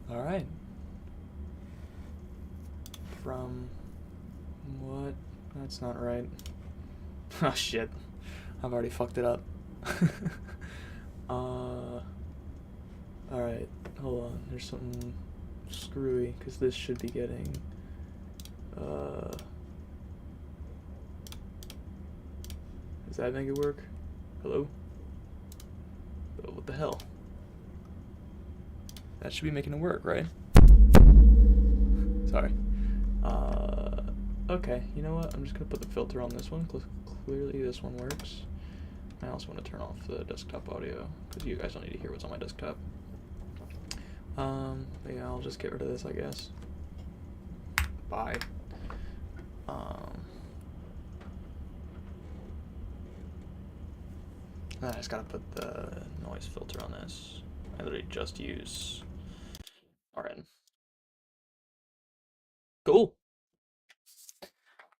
All right. From what? That's not right. Oh shit. I've already fucked it up. All right. Hold on. There's something screwy because this should be getting. Uh, does that make it work? Hello? Oh, what the hell? That should be making it work, right? Sorry. Okay, you know what? I'm just gonna put the filter on this one. Clearly this one works. I also want to turn off the desktop audio because you guys don't need to hear what's on my desktop. But yeah, I'll just get rid of this, I guess. Bye. I just gotta put the noise filter on this. I literally just use RN. Cool.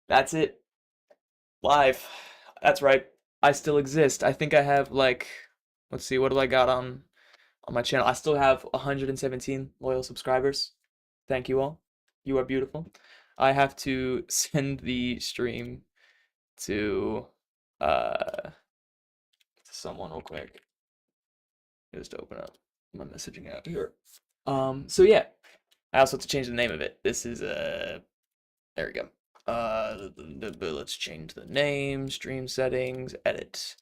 That's it. Live. That's right. I still exist. I think I have like, let's see, what do I got on my channel? I still have 117 loyal subscribers. Thank you all. You are beautiful. I have to send the stream to to someone real quick. Just to open up my messaging app here. So yeah, I also have to change the name of it. This is there we go. Let's change the name, stream settings, edit.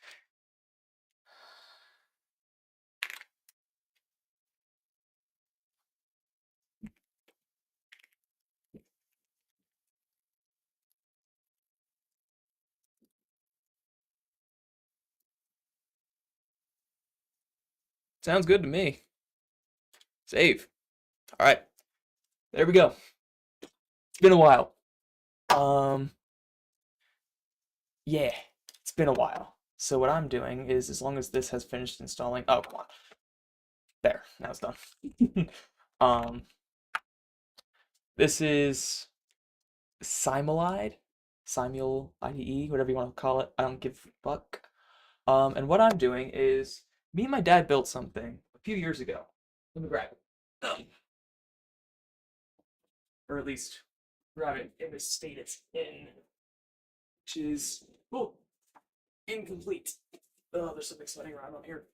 Sounds good to me. Save. All right, there we go. It's been a while. Yeah, it's been a while. So what I'm doing is, as long as this has finished installing, oh come on, there, now it's done. um, this is Simulide, Simul IDE, whatever you want to call it. I don't give a fuck. And what I'm doing is, me and my dad built something a few years ago. Let me grab it. Or at least grab it in the state it's in, which is incomplete. Oh, there's something sliding around on here.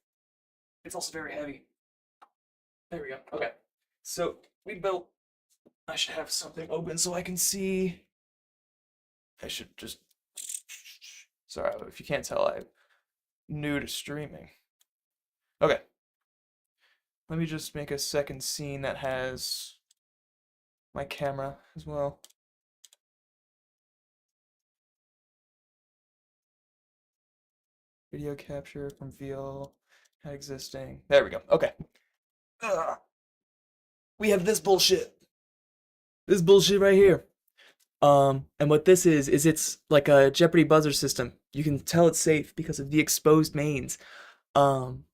It's also very heavy. There we go. Okay. So we built. I should have something open so I can see. I should just. Sorry if you can't tell, I'm new to streaming. Okay. Let me just make a second scene that has my camera as well. Video capture from VL existing. There we go. Okay. We have this bullshit. This bullshit right here. And what this is it's like a Jeopardy buzzer system. You can tell it's safe because of the exposed mains. Um,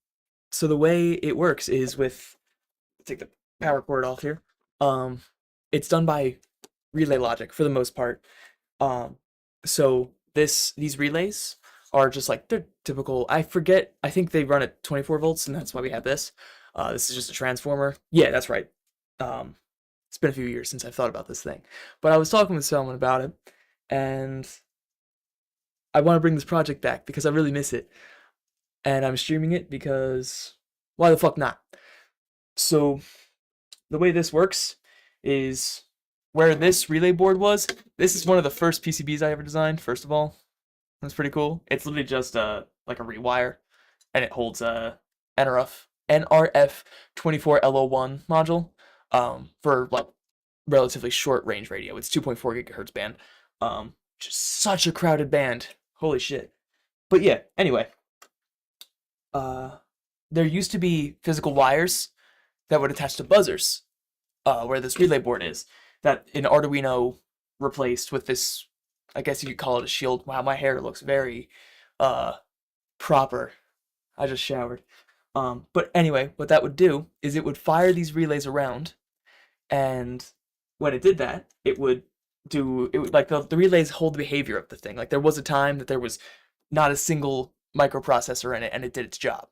so the way it works is with, take the power cord off here. It's done by relay logic for the most part. So these relays are just like they're typical. I forget. I think they run at 24 volts, and that's why we have this. This is just a transformer. Yeah, that's right. It's been a few years since I've thought about this thing, but I was talking with someone about it, and I want to bring this project back because I really miss it, and I'm streaming it because why the fuck not? So the way this works is where this relay board was. This is one of the first PCBs I ever designed. First of all, that's pretty cool. It's literally just like a rewire, and it holds a NRF 24LO1 module for like relatively short range radio. It's 2.4 gigahertz band. Just such a crowded band. Holy shit. But yeah, anyway. There used to be physical wires that would attach to buzzers, where this relay board is, that an Arduino replaced with this, I guess you could call it a shield. Wow, my hair looks very proper. I just showered. But anyway, what that would do is it would fire these relays around, and when it did that, it would like the relays hold the behavior of the thing. Like there was a time that there was not a single microprocessor in it, and it did its job.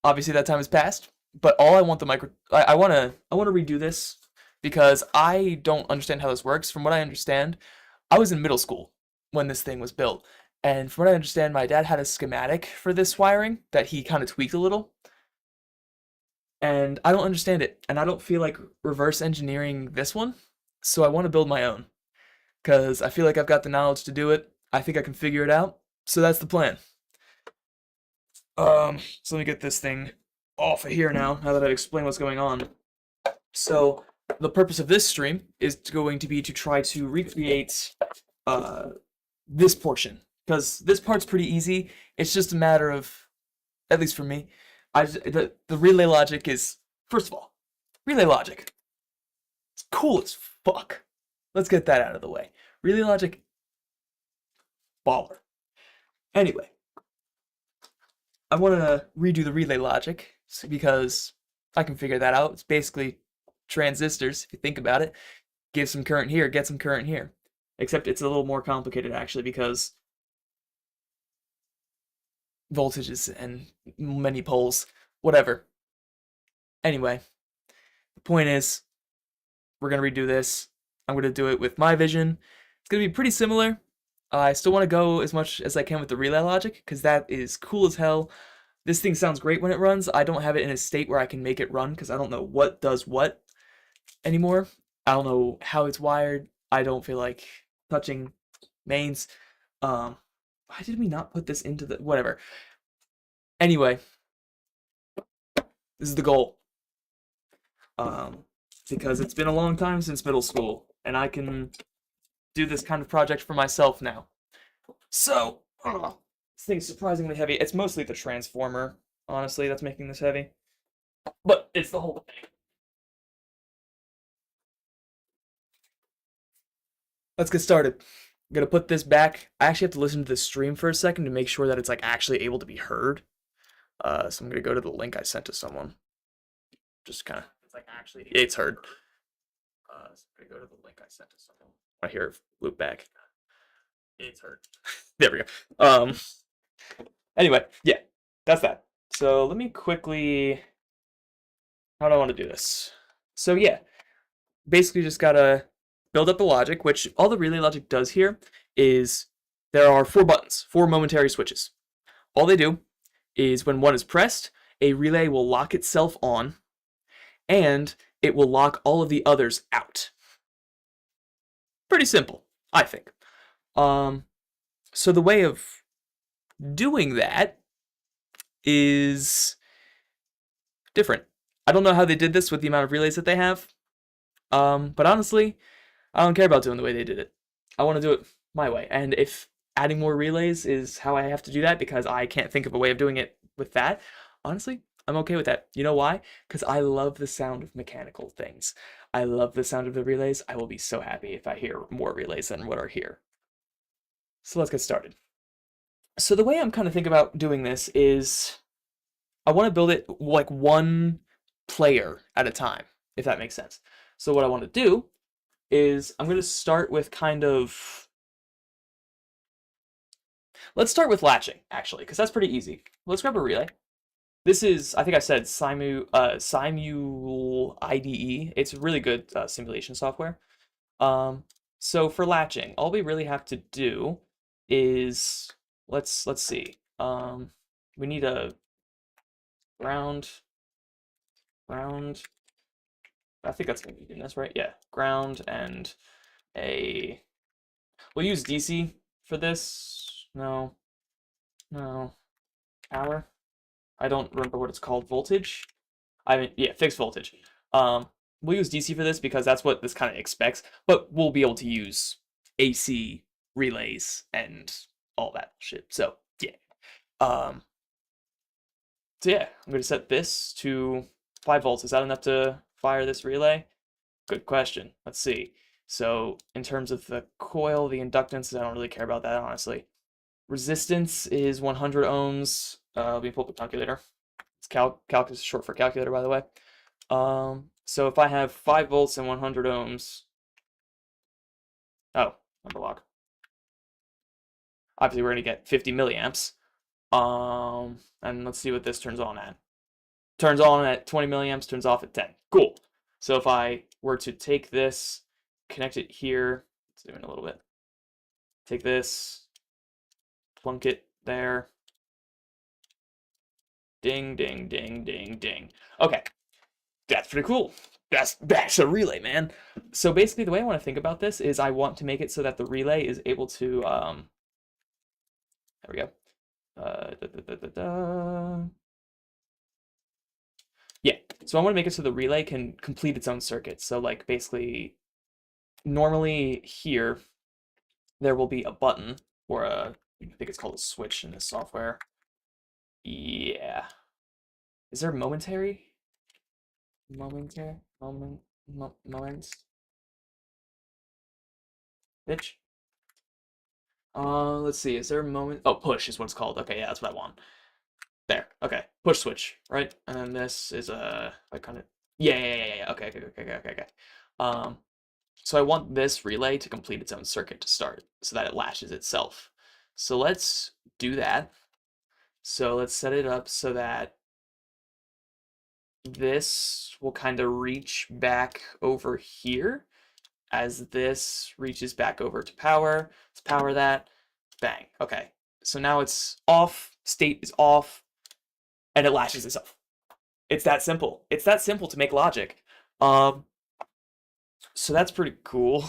Obviously, that time has passed. but all I want the micro, I wanna redo this because I don't understand how this works. From what I understand, I was in middle school when this thing was built, and from what I understand, my dad had a schematic for this wiring that he kind of tweaked a little, and I don't understand it, and I don't feel like reverse engineering this one, so I want to build my own because I feel like I've got the knowledge to do it. I think I can figure it out, so that's the plan. So let me get this thing off of here now that I've explained what's going on. So the purpose of this stream is going to be to try to recreate uh, this portion because this part's pretty easy. It's just a matter of, at least for me, the relay logic is, first of all, relay logic. It's cool as fuck. Let's get that out of the way. Relay logic, baller. Anyway, I want to redo the relay logic because I can figure that out. It's basically transistors, if you think about it. Give some current here, get some current here. Except it's a little more complicated actually because voltages and many poles, whatever. Anyway, the point is, we're going to redo this. I'm going to do it with my vision. It's going to be pretty similar. I still want to go as much as I can with the relay logic because that is cool as hell. This thing sounds great when it runs. I don't have it in a state where I can make it run because I don't know what does what anymore. I don't know how it's wired. I don't feel like touching mains. Why did we not put this into the whatever? Anyway, this is the goal. Because it's been a long time since middle school, and I can do this kind of project for myself now. So, this thing's surprisingly heavy. It's mostly the transformer, honestly, that's making this heavy. But it's the whole thing. Let's get started. I'm gonna put this back. I actually have to listen to the stream for a second to make sure that it's like actually able to be heard. So I'm gonna go to the link I sent to someone. Just kind of, it's like actually, it's heard. So I'm gonna go to the link I sent to someone. I hear it loop back. It's heard. There we go. Anyway, yeah, that's that. So let me quickly, how do I want to do this? So yeah, basically just gotta build up the logic, which all the relay logic does here is there are 4 buttons, 4 momentary switches. All they do is when one is pressed, a relay will lock itself on, and it will lock all of the others out. Pretty simple, I think. So the way of doing that is different. I don't know how they did this with the amount of relays that they have, but honestly, I don't care about doing the way they did it. I want to do it my way, and if adding more relays is how I have to do that because I can't think of a way of doing it with that, honestly, I'm okay with that. You know why? Because I love the sound of mechanical things. I love the sound of the relays. I will be so happy if I hear more relays than what are here. So let's get started. So the way I'm kind of thinking about doing this is I want to build it like one player at a time, if that makes sense. So what I want to do is I'm going to start with kind of, let's start with latching, actually, because that's pretty easy. Let's grab a relay. This is, I think I said Simul IDE. It's really good simulation software. So for latching, all we really have to do is, let's see. We need a ground. I think that's gonna be in this, right? Yeah, ground and we'll use DC for this. No, power. I don't remember what it's called. Voltage. I mean, yeah, fixed voltage. We'll use DC for this because that's what this kind of expects, but we'll be able to use AC relays and all that shit. So yeah. So yeah, I'm gonna set this to 5 volts. Is that enough to fire this relay? Good question. Let's see. So in terms of the coil, the inductance, I don't really care about that, honestly. Resistance is 100 ohms. Let me pull up the calculator. It's calc is short for calculator, by the way. So if I have 5 volts and 100 ohms, oh, number lock. Obviously, we're gonna get 50 milliamps. And let's see what this turns on at. turns on at 20 milliamps, turns off at 10. Cool. So if I were to take this, connect it here, zoom in a little bit, take this, plunk it there, ding, ding, ding, ding, ding. Okay, that's pretty cool. That's a relay, man. So basically, the way I want to think about this is I want to make it so that the relay is able to, there we go. Da, da, da, da, da. Yeah, so I want to make it so the relay can complete its own circuit. So like basically, normally here, there will be a button or I think it's called a switch in this software. Yeah. Is there momentary? Momentary? Moments? Bitch? Let's see. Is there a moment? Oh, push is what it's called. Okay, yeah, that's what I want. There. Okay. Push switch, right? And then this is a like kind of yeah. Okay. So I want this relay to complete its own circuit to start so that it latches itself. So let's do that. So let's set it up so that this will kind of reach back over here as this reaches back over to power. Let's power that. Bang. Okay. So now it's off, state is off, and it latches itself. It's that simple. It's that simple to make logic. So that's pretty cool.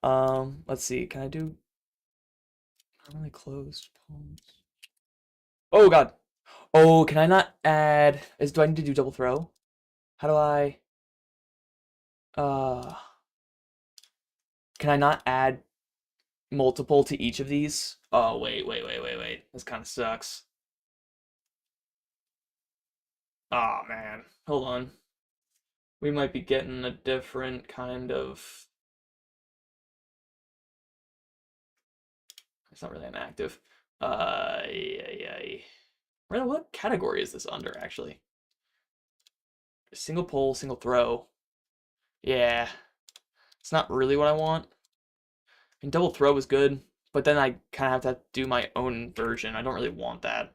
Let's see. Can I do normally closed palms? Oh god. Oh, can I not add? Do I need to do double throw? How do I? Uh, can I not add multiple to each of these? Oh wait. This kind of sucks. Oh man, hold on. We might be getting a different kind of. It's not really an active. Yeah. What category is this under actually? Single pull, single throw. Yeah, it's not really what I want. And double throw is good, but then I kind of have to do my own version. I don't really want that.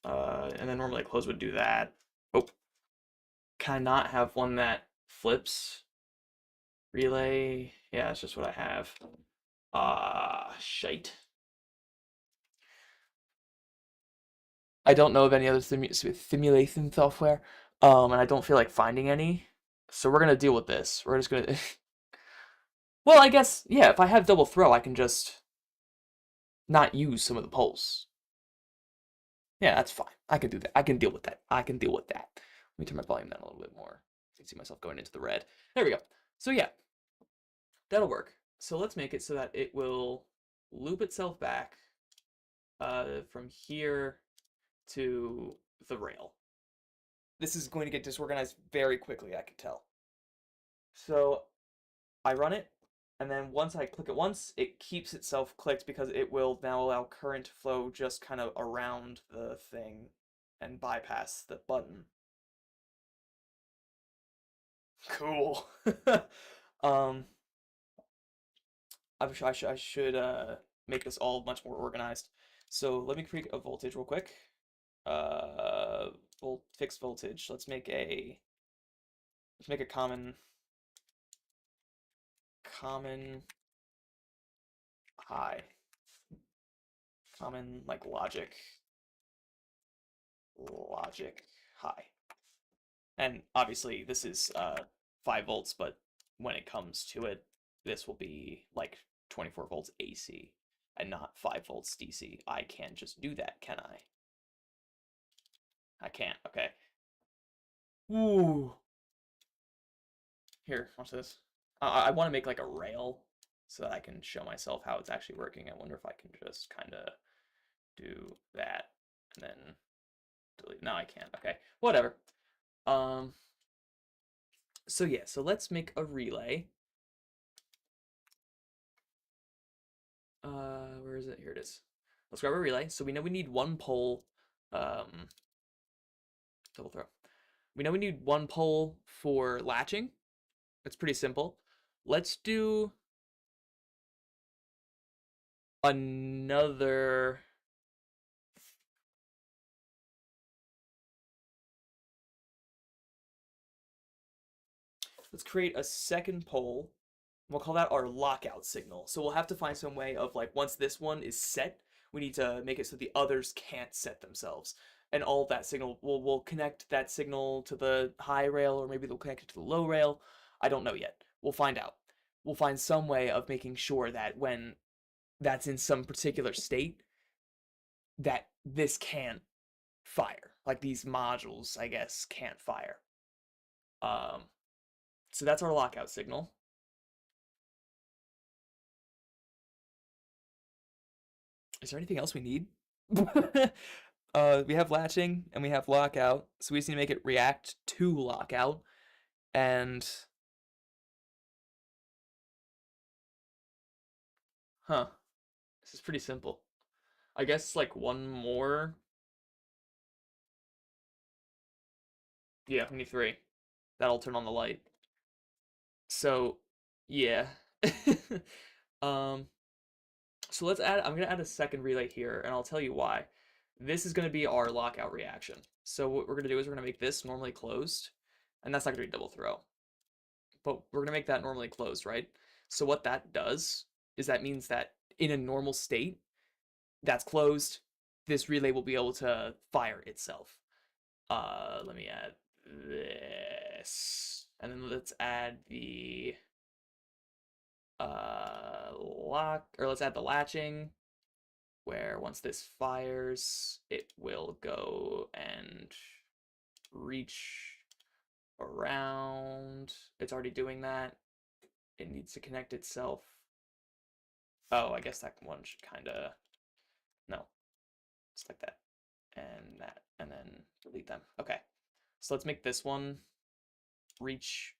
And then normally close would do that. Oh, can I not have one that flips? Relay. Yeah, that's just what I have. Shite. I don't know of any other simulation software, and I don't feel like finding any. So we're gonna deal with this. We're just gonna. Well, I guess yeah. If I have double throw, I can just not use some of the pulls. Yeah, that's fine. I can do that. I can deal with that. Let me turn my volume down a little bit more. I can see myself going into the red. There we go. So yeah, that'll work. So let's make it so that it will loop itself back from here to the rail. This is going to get disorganized very quickly, I can tell. So I run it, and then once I click it once, it keeps itself clicked because it will now allow current to flow just kind of around the thing and bypass the button. Cool. um, I should make this all much more organized. So let me create a voltage real quick. Fixed voltage. Let's make a common high. Common like logic high. And obviously this is 5 volts, but when it comes to it, this will be like 24 volts AC and not 5 volts DC. I can't just do that, can I? I can't. Okay. Ooh. Here, watch this. I want to make like a rail so that I can show myself how it's actually working. I wonder if I can just kind of do that and then delete. No, I can't. Okay, whatever. So yeah, so let's make a relay. Where is it? Here it is. Let's grab a relay. So we know we need one pole. Double throw. We know we need one pole for latching. It's pretty simple. Let's do another. let's create a second pole. We'll call that our lockout signal. So we'll have to find some way of like once this one is set, we need to make it so the others can't set themselves. And all of that signal, we'll connect that signal to the high rail, or maybe they'll connect it to the low rail. I don't know yet. We'll find out. We'll find some way of making sure that when that's in some particular state, that this can't fire. Like these modules, I guess, can't fire. So that's our lockout signal. Is there anything else we need? We have latching and we have lockout, so we just need to make it react to lockout. And this is pretty simple. I guess like one more. Yeah, we need 3. That'll turn on the light. So yeah. um so let's add, I'm gonna add a second relay here, and I'll tell you why. This is gonna be our lockout reaction. So what we're gonna do is we're gonna make this normally closed, and that's not gonna be double throw. But we're gonna make that normally closed, right? So what that does is that means that in a normal state, that's closed, this relay will be able to fire itself. Let me add this, and then let's add the let's add the latching, where once this fires, it will go and reach around. It's already doing that. It needs to connect itself. Oh, I guess that one should kind of, no, just like that, and then delete them. Okay, so let's make this one reach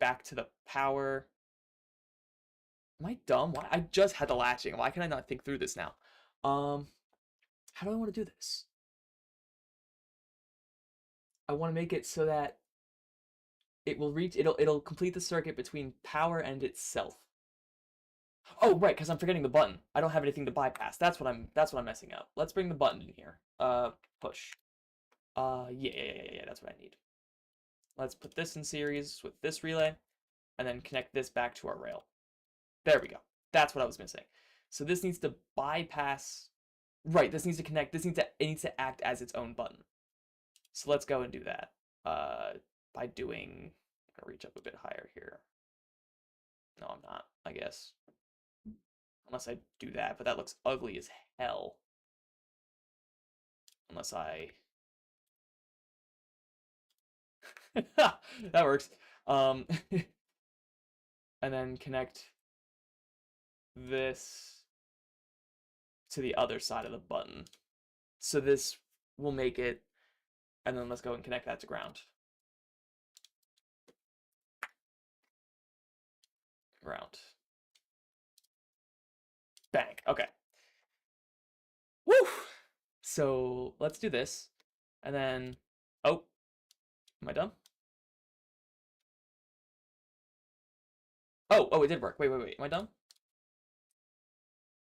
back to the power. Am I dumb? Why? I just had the latching. Why can I not think through this now? How do I want to do this? I want to make it so that it will reach, it'll complete the circuit between power and itself. Oh, right, because I'm forgetting the button. I don't have anything to bypass. That's what I'm messing up. Let's bring the button in here. Push. Yeah, that's what I need. Let's put this in series with this relay, and then connect this back to our rail. There we go. That's what I was missing. So this needs to bypass, right, this needs to connect, it needs to act as its own button. So let's go and do that. By doing, I'm gonna reach up a bit higher here. No, I'm not, I guess. Unless I do that, but that looks ugly as hell. Unless I... that works. And then connect this to the other side of the button. So this will make it, and then let's go and connect that to ground. Ground. Bang. Okay. Woo! So let's do this. And then, oh, am I done? Oh, it did work. Wait. Am I done?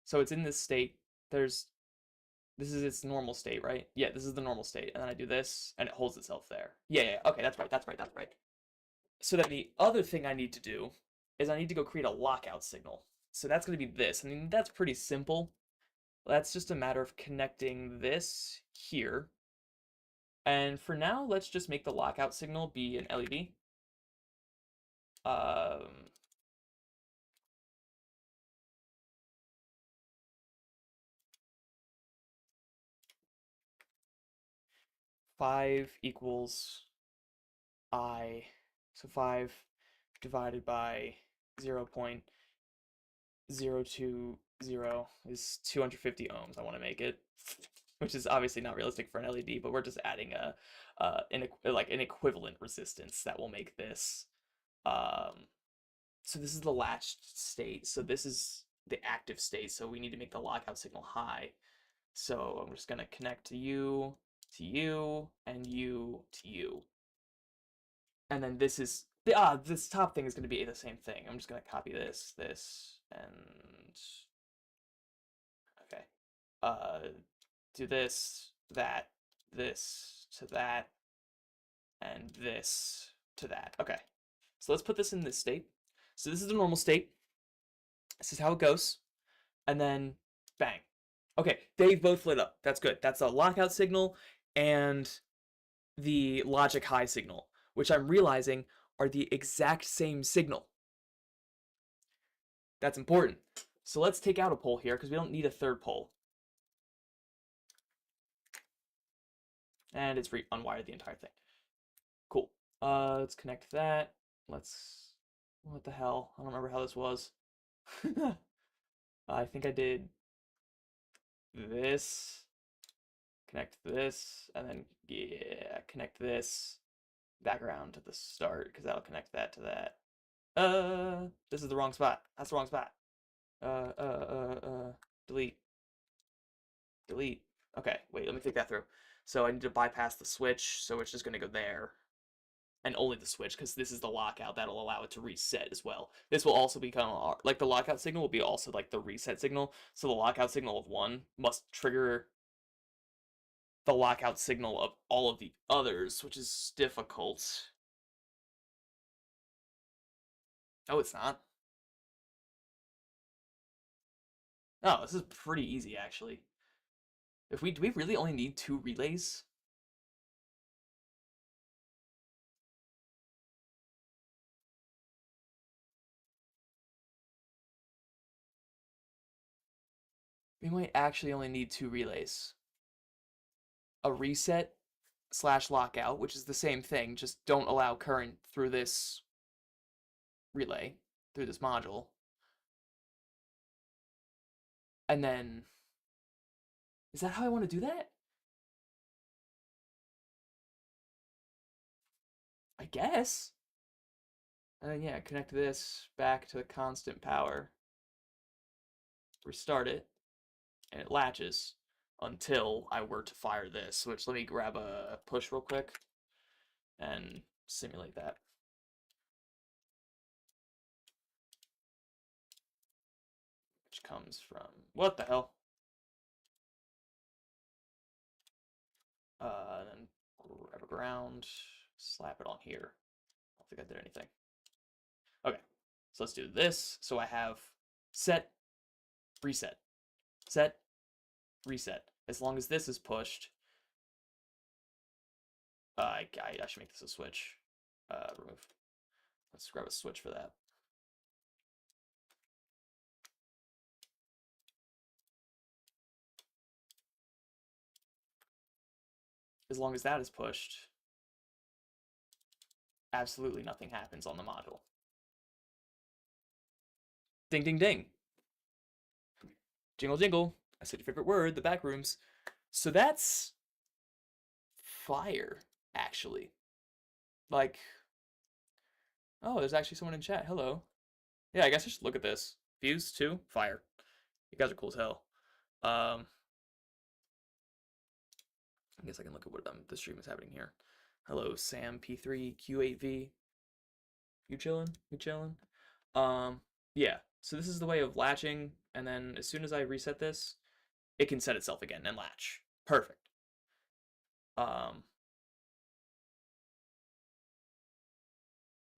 So it's in this state. This is its normal state, right? Yeah, this is the normal state. And then I do this, and it holds itself there. Yeah. Okay, that's right. So then the other thing I need to do is I need to go create a lockout signal. So that's going to be this. I mean, that's pretty simple. That's just a matter of connecting this here. And for now, let's just make the lockout signal be an LED. 5 equals I, so 5 divided by 0.020 is 250 ohms. I want to make it, which is obviously not realistic for an LED, but we're just adding an equivalent resistance that will make this. So this is the latched state. So this is the active state. So we need to make the lockout signal high. So I'm just gonna connect to you, and you to you. And then this is this top thing is going to be the same thing. I'm just going to copy this, and okay. Do this to that, and this to that. Okay. So let's put this in this state. So this is the normal state. This is how it goes. And then bang. Okay, they've both lit up. That's good. That's a lockout signal and the logic high signal, which I'm realizing are the exact same signal. That's important. So let's take out a pole here because we don't need a third pole. And it's unwired the entire thing. Cool. Let's connect that. What the hell? I don't remember how this was. I think I did this, connect this, and then, yeah, connect this background to the start, because that'll connect that to that. This is the wrong spot. That's the wrong spot. Delete. Delete. Okay, wait, let me think that through. So I need to bypass the switch, so it's just going to go there. And only the switch, because this is the lockout. That'll allow it to reset as well. This will also become, like, the lockout signal will be also, like, the reset signal. So the lockout signal of one must trigger the lockout signal of all of the others, which is difficult. Oh, it's not. Oh, this is pretty easy, actually. Do we really only need 2 relays? We might actually only need 2 relays. A reset / lockout, which is the same thing, just don't allow current through this relay, through this module. And then, is that how I want to do that? I guess. And then, yeah, connect this back to the constant power. Restart it, and it latches until I were to fire this, which let me grab a push real quick and simulate that. Which comes from, what the hell? And then grab a ground, slap it on here. I don't think I did anything. Okay, so let's do this. So I have set, reset, set, reset. As long as this is pushed, I should make this a switch. Remove. Let's grab a switch for that. As long as that is pushed, absolutely nothing happens on the module. Ding, ding, ding. Jingle, jingle. I said your favorite word, the back rooms. So that's fire, actually. Like, oh, there's actually someone in chat. Hello. Yeah, I guess I should look at this. Views, too? Fire. You guys are cool as hell. I guess I can look at what the stream is happening here. Hello, Sam P3 Q8V. You chillin'? You chillin'? Yeah. So this is the way of latching, and then as soon as I reset this, it can set itself again and latch. Perfect.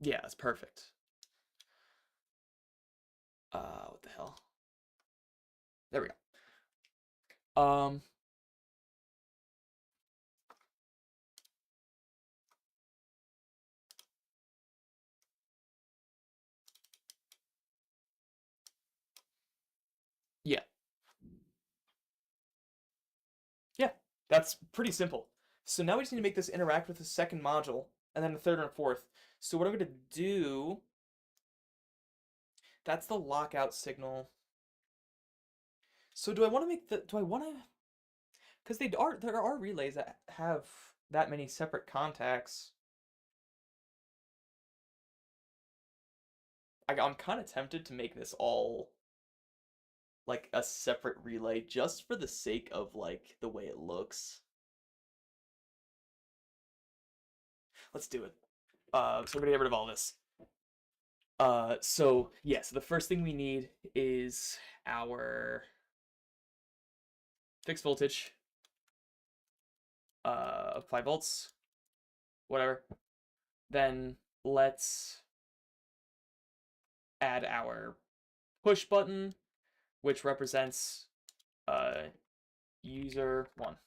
Yeah, it's perfect. What the hell? There we go. Yeah. Yeah, that's pretty simple. So now we just need to make this interact with the second module, and then the third and fourth. So what I'm going to do, that's the lockout signal. So do I want to make because there are relays that have that many separate contacts. I'm kind of tempted to make this all like a separate relay just for the sake of like the way it looks. Let's do it. So we're gonna get rid of all this. So yeah, so the first thing we need is our fixed voltage, 5 volts, whatever. Then let's add our push button, which represents user 1.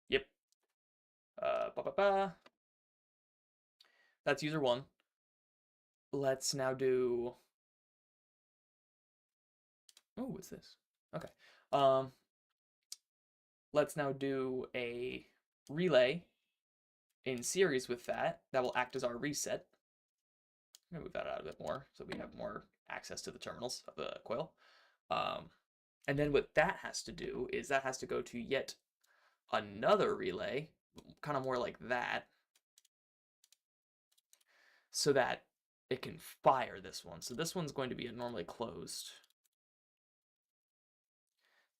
Yep. That's user 1. Let's now do... Oh, what's this? Okay. Let's now do a relay in series with that. That will act as our reset. I'm gonna move that out a bit more so we have more access to the terminals of the coil. And then what that has to do is that has to go to yet another relay, kind of more like that, so that it can fire this one. So this one's going to be normally closed.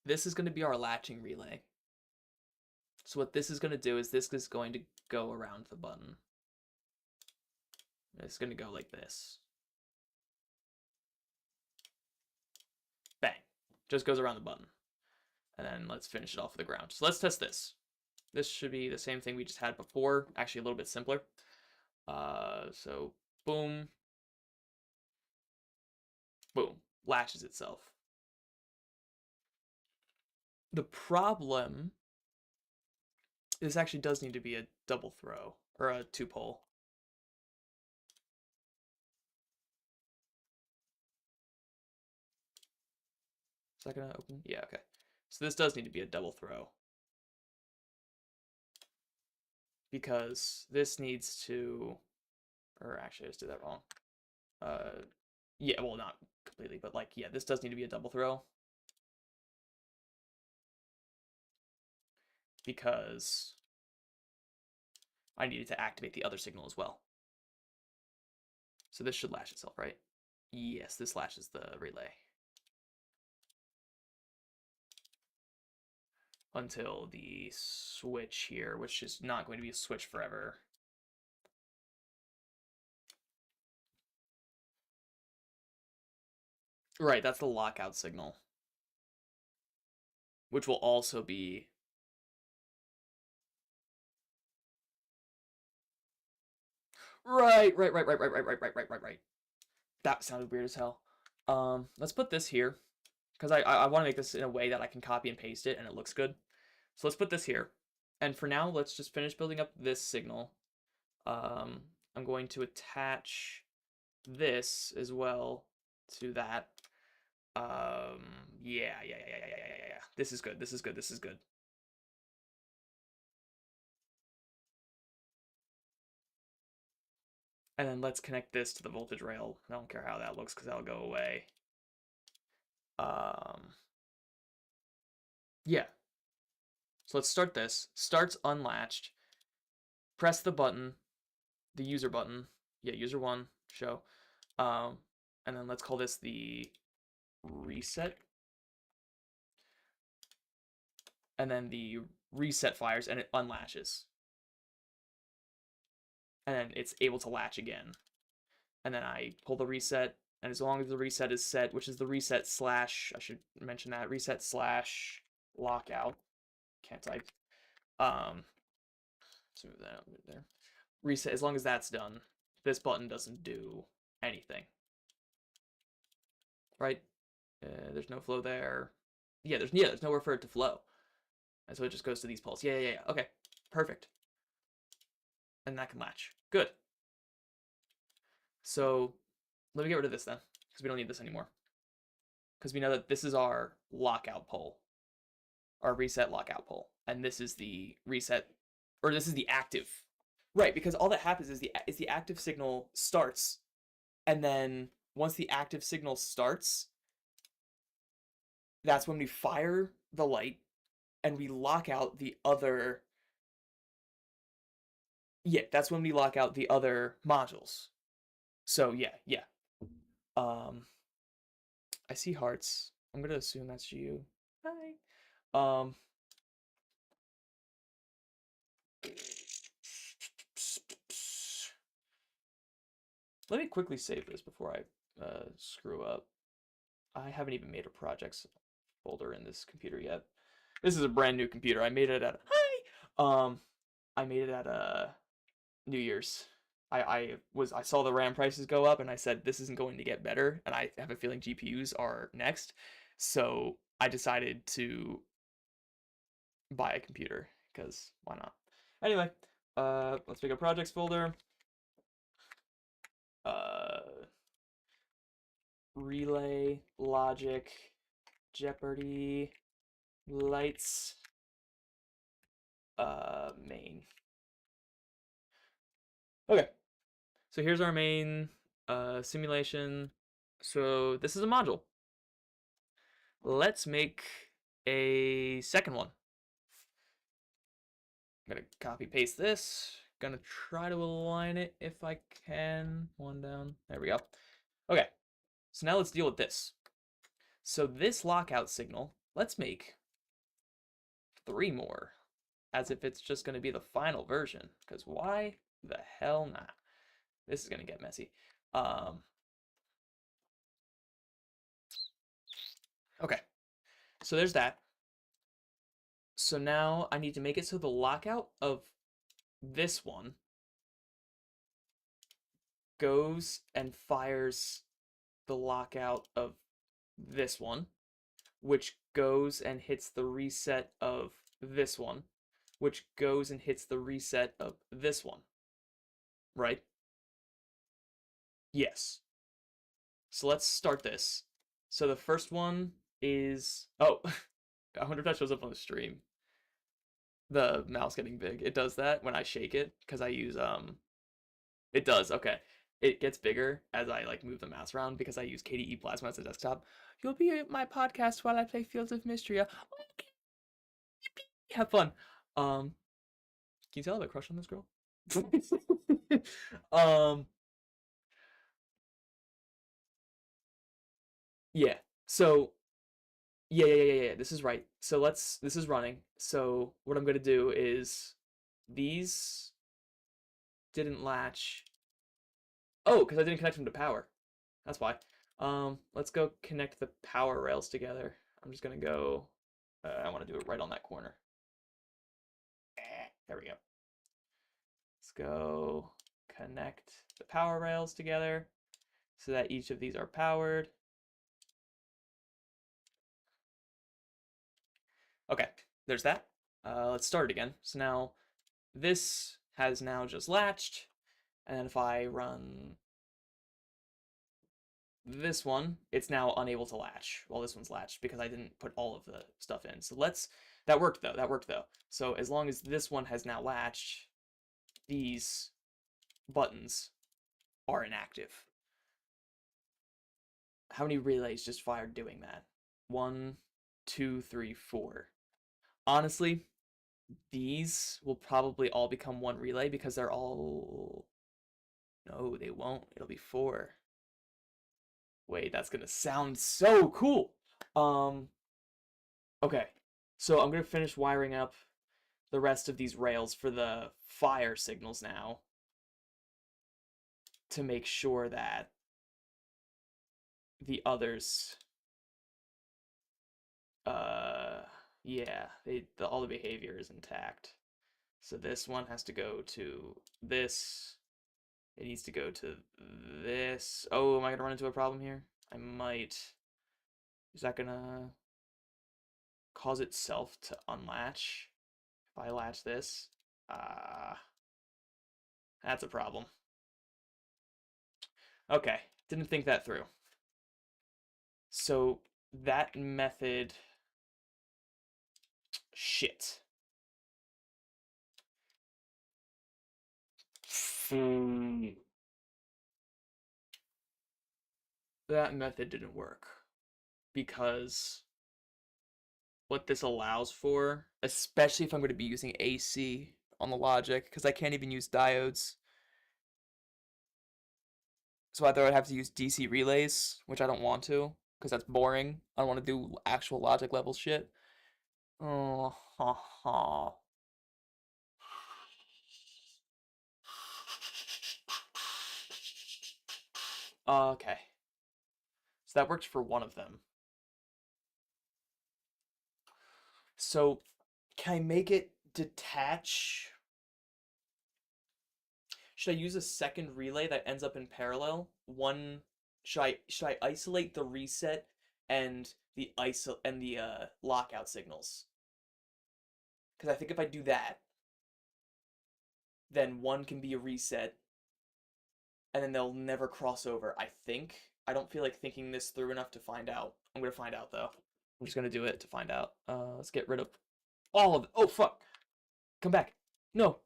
This is going to be our latching relay. So what this is going to do is this is going to go around the button. It's going to go like this. Bang. Just goes around the button. And then let's finish it off with the ground. So let's test this. This should be the same thing we just had before, actually a little bit simpler. So boom. Boom. Latches itself. The problem, this actually does need to be a double throw, or a 2-pole. Is that gonna open? Yeah, okay. So this does need to be a double throw. Because this needs to, or actually I just did that wrong. Yeah, well, not completely, but like, yeah, this does need to be a double throw. Because I needed to activate the other signal as well. So this should latch itself, right? Yes, this latches the relay. Until the switch here, which is not going to be a switch forever. Right, that's the lockout signal. Which will also be... Right. That sounded weird as hell. Let's put this here. Because I want to make this in a way that I can copy and paste it and it looks good. So let's put this here. And for now, let's just finish building up this signal. I'm going to attach this as well to that. Yeah. This is good. This is good. And then let's connect this to the voltage rail. I don't care how that looks because that'll go away. Yeah. So let's start this. Starts unlatched. Press the button, the user button. Yeah, user 1, show. And then let's call this the reset. And then the reset fires and it unlatches. And then it's able to latch again. And then I pull the reset, and as long as the reset is set, which is the reset slash, I should mention that, reset slash lockout. Can't type. Let's move that up there. Reset, as long as that's done, this button doesn't do anything. Right? There's no flow there. Yeah, there's nowhere for it to flow. And so it just goes to these poles. Yeah. Okay, perfect. And that can latch. Good. So let me get rid of this then, because we don't need this anymore. Because we know that this is our lockout pole, our reset lockout pole, and this is the reset, or this is the active. Right, because all that happens is the active signal starts, and then once the active signal starts, that's when we fire the light and we lock out the other. Yeah, that's when we lock out the other modules. So yeah. I see hearts. I'm gonna assume that's you. Hi. Let me quickly save this before I screw up. I haven't even made a projects folder in this computer yet. This is a brand new computer. I made it at I made it at New Year's. I saw the RAM prices go up and I said this isn't going to get better, and I have a feeling GPUs are next. So I decided to buy a computer because why not? Anyway, let's make a projects folder. Uh, relay, logic, Jeopardy, lights, main. Okay, so here's our main simulation. So this is a module. Let's make a second one. I'm gonna copy paste this. Gonna try to align it if I can. One down. There we go. Okay, so now let's deal with this. So this lockout signal, let's make 3 more, as if it's just gonna be the final version. Because why the hell not? This is gonna get messy. Okay, so there's that. So now I need to make it so the lockout of this one goes and fires the lockout of this one, which goes and hits the reset of this one, which goes and hits the reset of this one. Right? Yes. So let's start this. So the first one is... Oh, I wonder if that shows up on the stream. The mouse getting big. It does that when I shake it, because I use... It does, okay. It gets bigger as I like move the mouse around because I use KDE Plasma as a desktop. You'll be at my podcast while I play Fields of Mystery. Okay. Have fun. Can you tell I have a crush on this girl? um, yeah. So, yeah. This is right. So this is running. So what I'm gonna do is these didn't latch. Oh, because I didn't connect them to power. That's why. Let's go connect the power rails together. I'm just gonna go. I want to do it right on that corner. There we go. Let's go connect the power rails together so that each of these are powered. Okay, there's that. Let's start it again. So now this has now just latched, and if I run this one, it's now unable to latch while this one's latched because I didn't put all of the stuff in. So that worked though. So as long as this one has now latched, these buttons are inactive. How many relays just fired doing that? 1, 2, 3, 4. Honestly, these will probably all become one relay because they're all... No, they won't. It'll be 4. Wait, that's gonna sound so cool. Okay, so I'm gonna finish wiring up the rest of these rails for the fire signals now to make sure that the others, yeah, all the behavior is intact. So this one has to go to this. It needs to go to this. Oh, am I gonna run into a problem here? I might. Is that gonna cause itself to unlatch if I latch this? That's a problem. Okay, didn't think that through. So that method... Shit. That method didn't work because what this allows for, especially if I'm going to be using AC on the logic, because I can't even use diodes. So either I'd have to use DC relays, which I don't want to, because that's boring. I don't want to do actual logic level shit. Oh, ha, ha. Okay. So that worked for one of them. So can I make it detach? should I use a second relay that ends up in parallel? Should I isolate the reset and the lockout signals? Because I think if I do that, then one can be a reset, and then they'll never cross over. I think. I don't feel like thinking this through enough to find out. I'm gonna find out though. I'm just gonna do it to find out. Let's get rid of all of it. Oh fuck! Come back. No.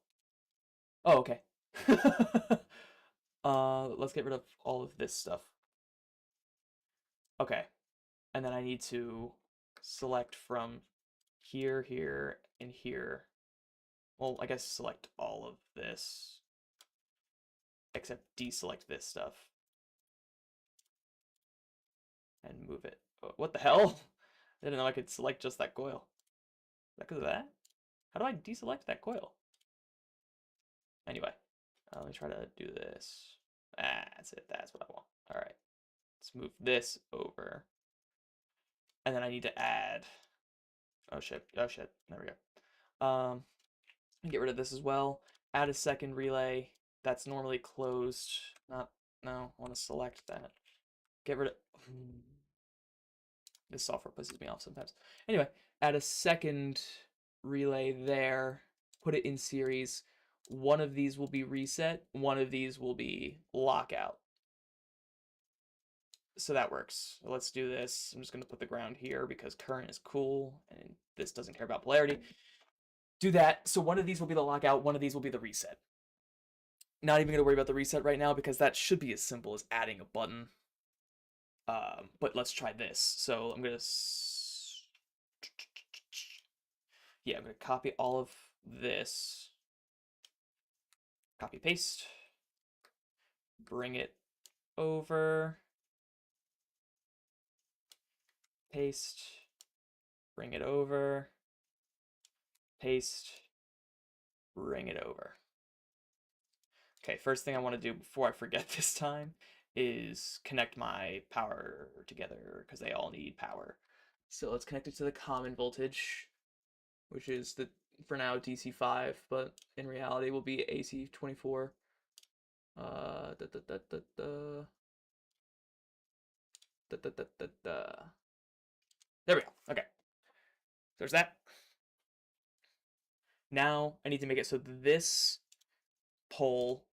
Oh okay. Let's get rid of all of this stuff. Okay, and then I need to select from here, here, and here. Well, I guess select all of this, except deselect this stuff. And move it. What the hell? I didn't know I could select just that coil. Is that because of that? How do I deselect that coil? Anyway, let me try to do this. That's it. That's what I want. All right. Let's move this over. And then I need to add... Oh, shit. Oh, shit. There we go. Get rid of this as well. Add a second relay. That's normally closed. No, I want to select that. Get rid of... This software pisses me off sometimes. Anyway, add a second relay there. Put it in series. One of these will be reset. One of these will be lockout. So that works. Let's do this. I'm just going to put the ground here because current is cool and this doesn't care about polarity. Do that. So one of these will be the lockout. One of these will be the reset. Not even going to worry about the reset right now because that should be as simple as adding a button. But let's try this. So I'm going to... Yeah, I'm going to copy all of this. Copy, paste. Bring it over. Paste. Bring it over. Paste. Bring it over. Okay, first thing I want to do before I forget this time is connect my power together because they all need power. So let's connect it to the common voltage, which is the for now DC5, but in reality will be AC24. There we go. Okay. There's that. Now I need to make it so this pole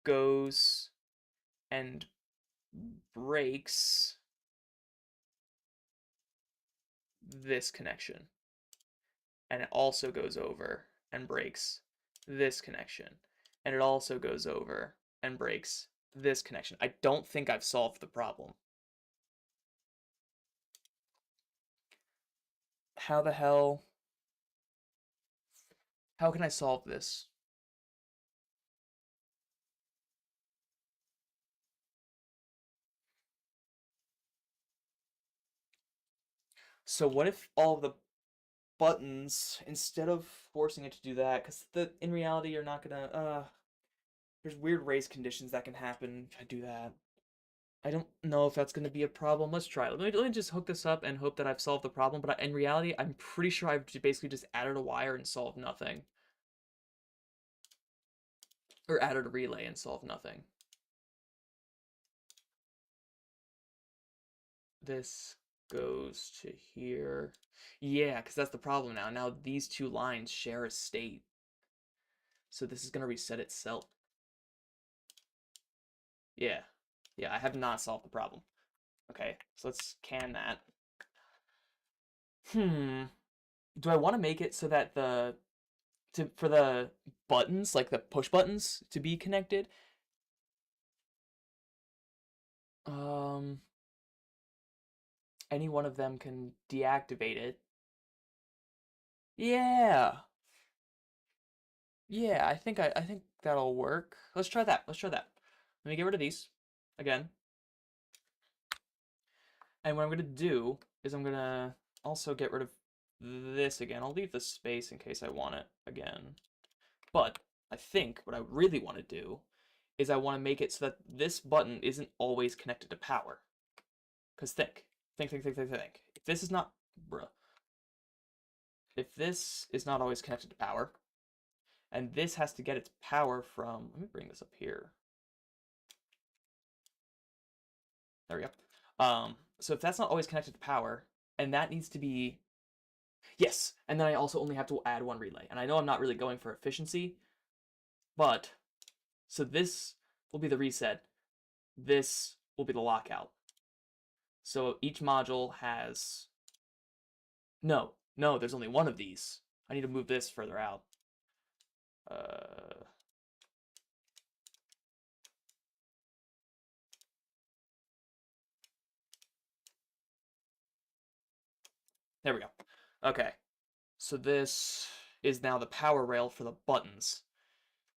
goes and breaks this connection. And it also goes over and breaks this connection. And it also goes over and breaks this connection. I don't think I've solved the problem. How the hell? How can I solve this? So what if all the buttons, instead of forcing it to do that, because in reality you're not gonna, there's weird race conditions that can happen if I do that. I don't know if that's going to be a problem. Let's try it. Let me just hook this up and hope that I've solved the problem. But in reality, I'm pretty sure I've basically just added a wire and solved nothing. Or added a relay and solved nothing. This goes to here. Yeah, because that's the problem now. Now these two lines share a state. So this is going to reset itself. Yeah. Yeah, I have not solved the problem. Okay, so let's can that. Do I want to make it so that for the buttons, like the push buttons, to be connected? Any one of them can deactivate it. Yeah. Yeah, I think that'll work. Let's try that. Let's try that. Let me get rid of these again. And what I'm gonna do is I'm gonna also get rid of this again. I'll leave the space in case I want it again. But I think what I really want to do is I want to make it so that this button isn't always connected to power. Because think. If this is not, bruh. If this is not always connected to power, And this has to get its power from, let me bring this up here. There we go. So if that's not always connected to power, and that needs to be, yes, and then I also only have to add one relay. And I know I'm not really going for efficiency, but, so this will be the reset. This will be the lockout. So each module has, no, there's only one of these. I need to move this further out. There we go. Okay, so this is now the power rail for the buttons.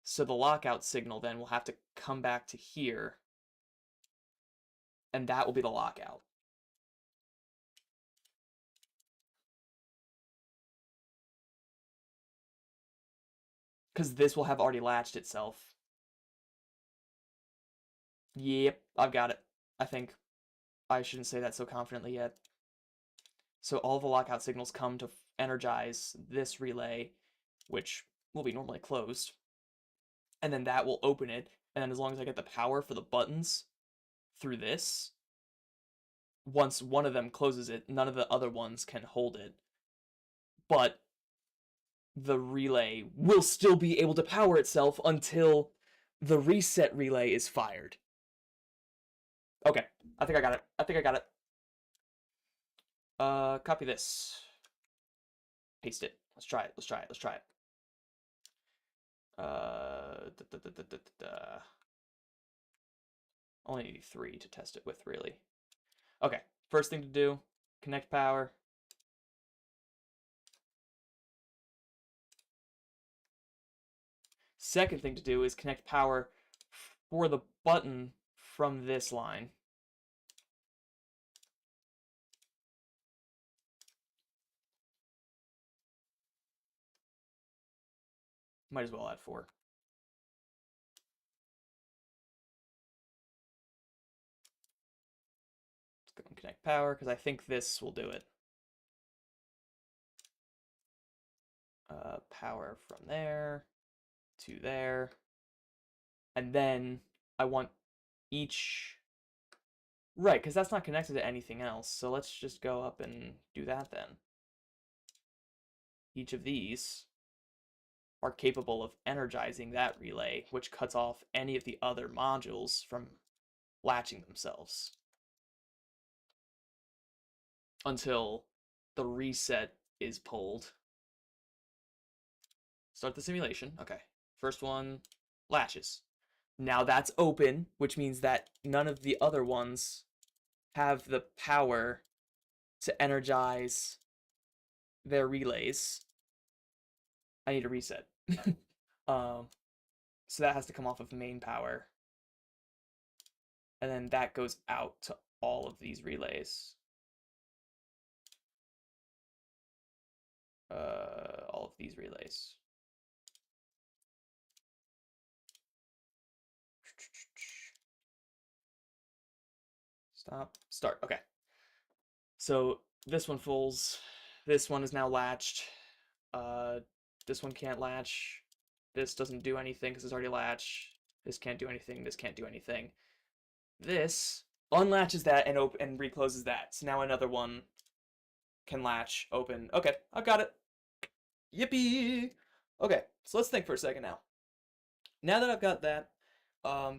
So the lockout signal then will have to come back to here, and that will be the lockout. Because this will have already latched itself. Yep, I've got it. I think I shouldn't say that so confidently yet. So all the lockout signals come to energize this relay, which will be normally closed. And then that will open it, and then as long as I get the power for the buttons through this, once one of them closes it, none of the other ones can hold it. But the relay will still be able to power itself until the reset relay is fired. Okay, I think I got it. Copy this. Paste it. Let's try it. Only need 3 to test it with, really. Okay, first thing to do, connect power. Second thing to do is connect power for the button from this line. Might as well add 4. Let's go and connect power, because I think this will do it. Power from there to there. And then I want each... Right, because that's not connected to anything else. So let's just go up and do that then. Each of these are capable of energizing that relay, which cuts off any of the other modules from latching themselves until the reset is pulled. Start the simulation. Okay. First one latches. Now that's open, which means that none of the other ones have the power to energize their relays. I need a reset. So that has to come off of main power. And then that goes out to all of these relays. All of these relays. Stop. Start. Okay. So this one fulls. This one is now latched. This one can't latch. This doesn't do anything because it's already latched. This can't do anything. This can't do anything. This unlatches that and recloses that. So now another one can latch, open. Okay, I've got it. Yippee! Okay, so let's think for a second now. Now that I've got that,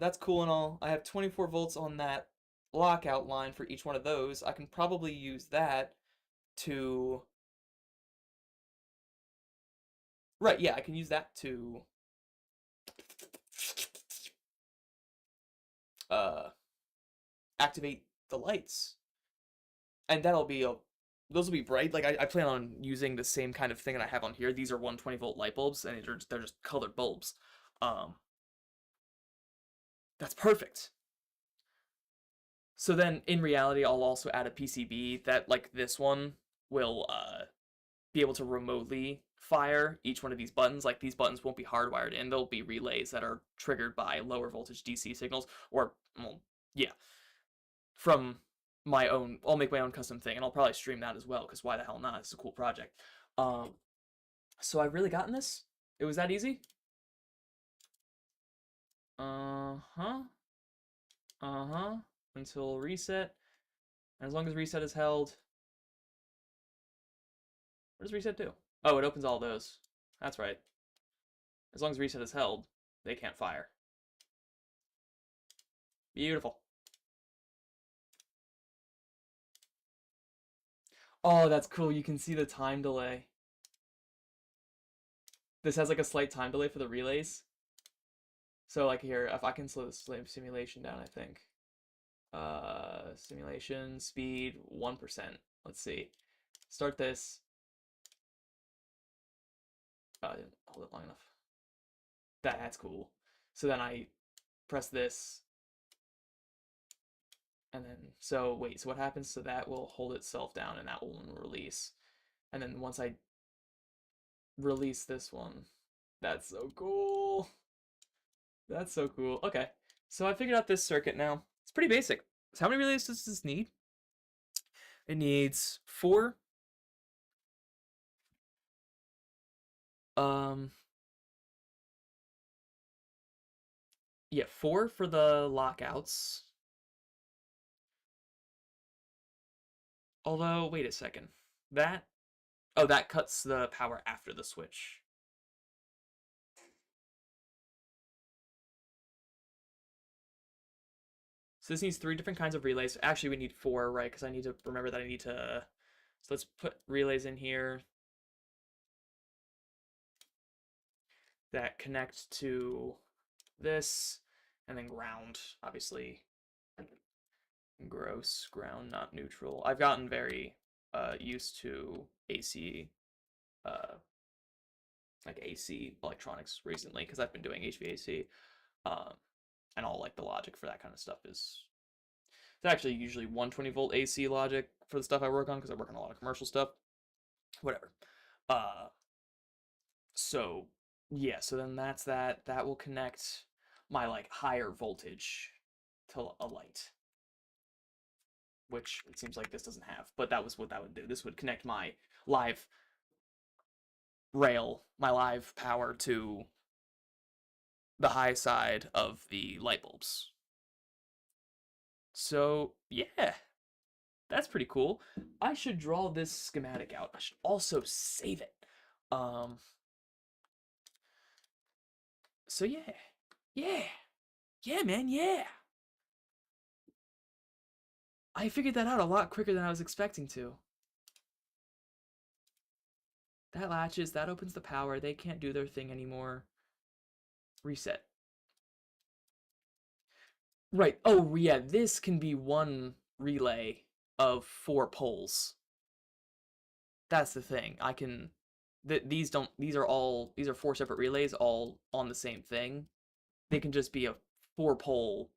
that's cool and all. I have 24 volts on that lockout line for each one of those. I can probably use that to... Right, yeah, I can use that to... activate the lights. And that'll be a... Those will be bright. Like, I plan on using the same kind of thing that I have on here. These are 120 volt light bulbs, and they're just colored bulbs. That's perfect. So then, in reality, I'll also add a PCB that, like this one, will be able to remotely fire each one of these buttons. Like, these buttons won't be hardwired in. They'll be relays that are triggered by lower voltage DC signals, or, well, yeah, from my own. I'll make my own custom thing, and I'll probably stream that as well, because why the hell not? It's a cool project. So I've really gotten this. It was that easy. Uh-huh. Uh-huh. Until reset. And as long as reset is held. What does reset do? Oh, it opens all those. That's right. As long as reset is held, they can't fire. Beautiful. Oh, that's cool. You can see the time delay. This has like a slight time delay for the relays. So like here, if I can slow the simulation down, I think. Simulation speed 1%. Let's see. Start this. I didn't hold it long enough. That's cool. So then I press this. And then, so wait, so what happens? So that will hold itself down and that will release. And then once I release this one, that's so cool. That's so cool. Okay, so I figured out this circuit now. It's pretty basic. So how many relays does this need? It needs 4. Yeah, 4 for the lockouts. Although, wait a second. Oh, that cuts the power after the switch. So this needs 3 different kinds of relays. Actually, we need 4, right? Because I need to remember that I need to... So let's put relays in here that connect to this, and then ground, obviously. Gross, ground, not neutral. I've gotten very used to AC, like AC electronics recently, because I've been doing HVAC, and all like the logic for that kind of stuff is... It's actually usually 120 volt AC logic for the stuff I work on, because I work on a lot of commercial stuff. Whatever. So yeah, so then that's that. That will connect my like higher voltage to a light, which it seems like this doesn't have, but that was what that would do. This would connect my live rail, my live power to the high side of the light bulbs. So yeah, that's pretty cool. I should draw this schematic out. I should also save it. So yeah. Yeah, man, yeah. I figured that out a lot quicker than I was expecting to. That latches, that opens the power, they can't do their thing anymore. Reset. Right, oh yeah, this can be one relay of 4 poles. That's the thing. I can... these are 4 separate relays all on the same thing. They can just be a 4-pole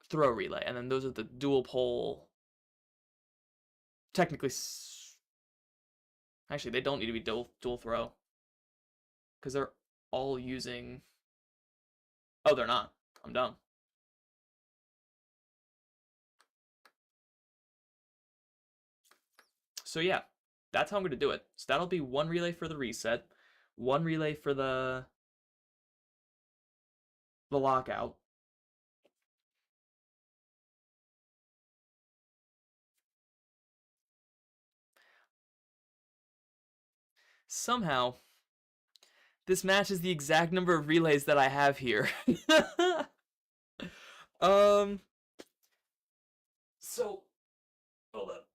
throw relay, and then those are the dual pole. Technically, actually, they don't need to be dual throw, because they're all using... Oh, they're not. I'm dumb. So yeah, that's how I'm going to do it. So that'll be 1 relay for the reset, 1 relay for the lockout. Somehow, this matches the exact number of relays that I have here. So, hold up.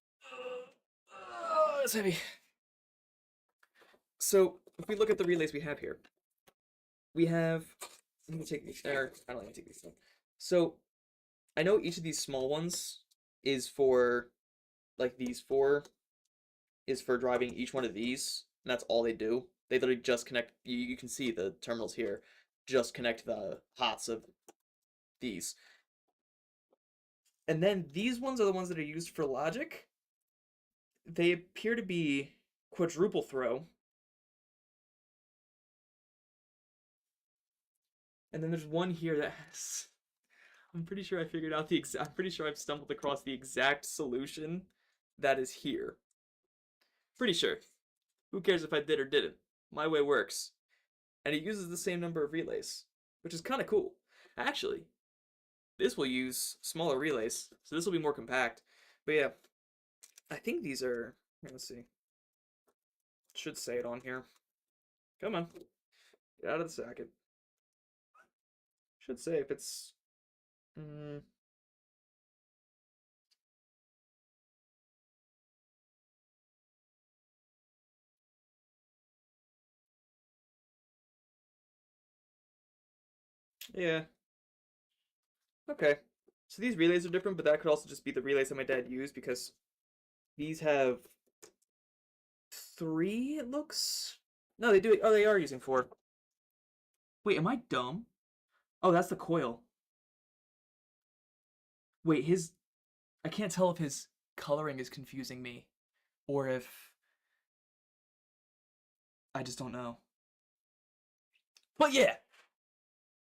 It's heavy. So, if we look at the relays we have here, we have... I'm going to take these there. I don't want to take these. So, I know each of these small ones is for, like these 4, is for driving each one of these, and that's all they do. They literally just connect, you can see the terminals here, just connect the hots of these. And then these ones are the ones that are used for logic. They appear to be quadruple throw. And then there's one here that has... I'm pretty sure I figured out the exact... I'm pretty sure I've stumbled across the exact solution that is here. Pretty sure. Who cares if I did or didn't? My way works. and it uses the same number of relays, which is kind of cool. Actually, this will use smaller relays, so this will be more compact. But yeah, I think these are, let's see, should say it on here. Come on, get out of the socket. Should say if it's, yeah. Okay. So these relays are different, but that could also just be the relays that my dad used because these have 3, it looks. No, they do. Oh, they are using 4. Wait, am I dumb? Oh, that's the coil. Wait, I can't tell if his coloring is confusing me or if I just don't know. But yeah,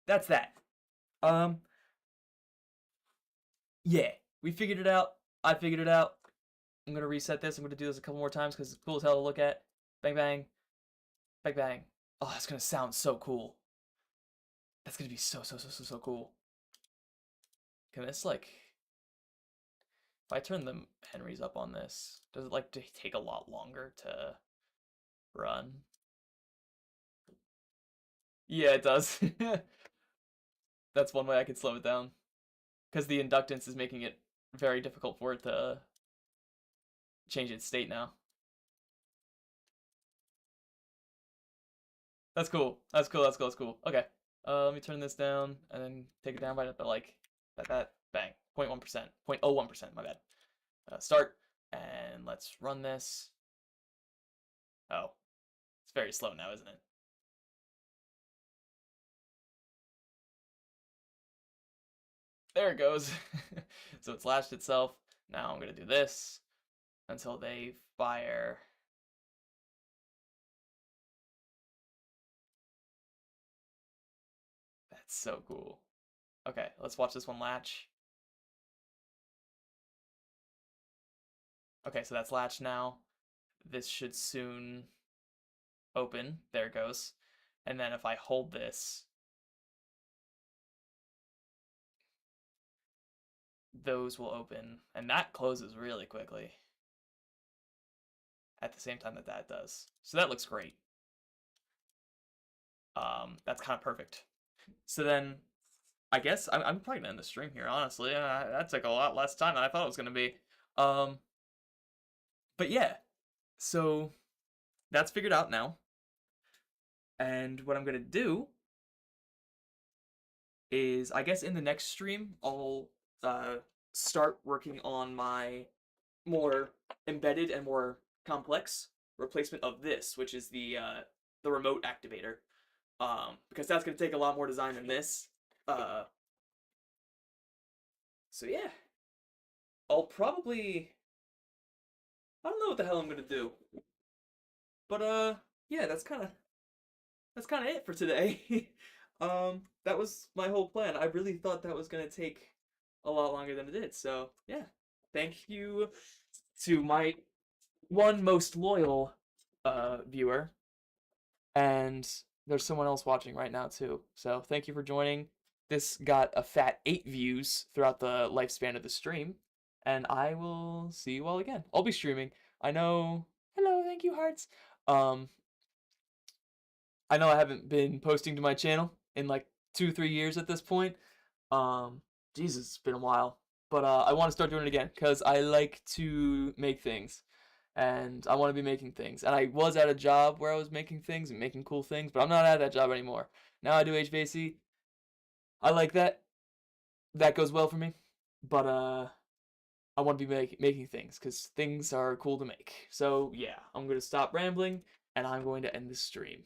that's that. Um, yeah, we figured it out. I figured it out. I'm gonna reset this. I'm gonna do this a couple more times because it's cool as hell to look at. Bang bang, bang bang. Oh, that's gonna sound so cool. That's gonna be so cool. Can this like, if I turn the Henrys up on this, does it like take a lot longer to run? Yeah, it does. That's one way I could slow it down. Because the inductance is making it very difficult for it to change its state now. That's cool. That's cool. That's cool. That's cool. Okay. Let me turn this down and then take it down by like that. Bang. 0.1%. 0.01%. My bad. Start. And let's run this. Oh. It's very slow now, isn't it? There it goes. So it's latched itself. Now I'm going to do this until they fire. That's so cool. Okay, let's watch this one latch. Okay, so that's latched now. This should soon open. There it goes. And then if I hold this, those will open. And that closes really quickly at the same time that that does. So that looks great. That's kind of perfect. So then I guess I'm probably gonna end the stream here, honestly. That took a lot less time than I thought it was gonna be. But yeah, so that's figured out now. And what I'm gonna do is, I guess in the next stream, I'll start working on my more embedded and more complex replacement of this, which is the remote activator, because that's gonna take a lot more design than this. So yeah, I'll probably, I don't know what the hell I'm gonna do, but yeah, that's kind of it for today. That was my whole plan. I really thought that was gonna take a lot longer than it did. So yeah, thank you to my one most loyal viewer, and there's someone else watching right now too. So thank you for joining. This got a fat 8 views throughout the lifespan of the stream, and I will see you all again. I'll be streaming. I know. Hello, thank you, hearts. I know I haven't been posting to my channel in like 2-3 years at this point. Jesus, it's been a while. But I want to start doing it again because I like to make things. And I want to be making things. And I was at a job where I was making things and making cool things, but I'm not at that job anymore. Now I do HVAC. I like that. That goes well for me. But I want to be making things because things are cool to make. So yeah, I'm going to stop rambling and I'm going to end this stream.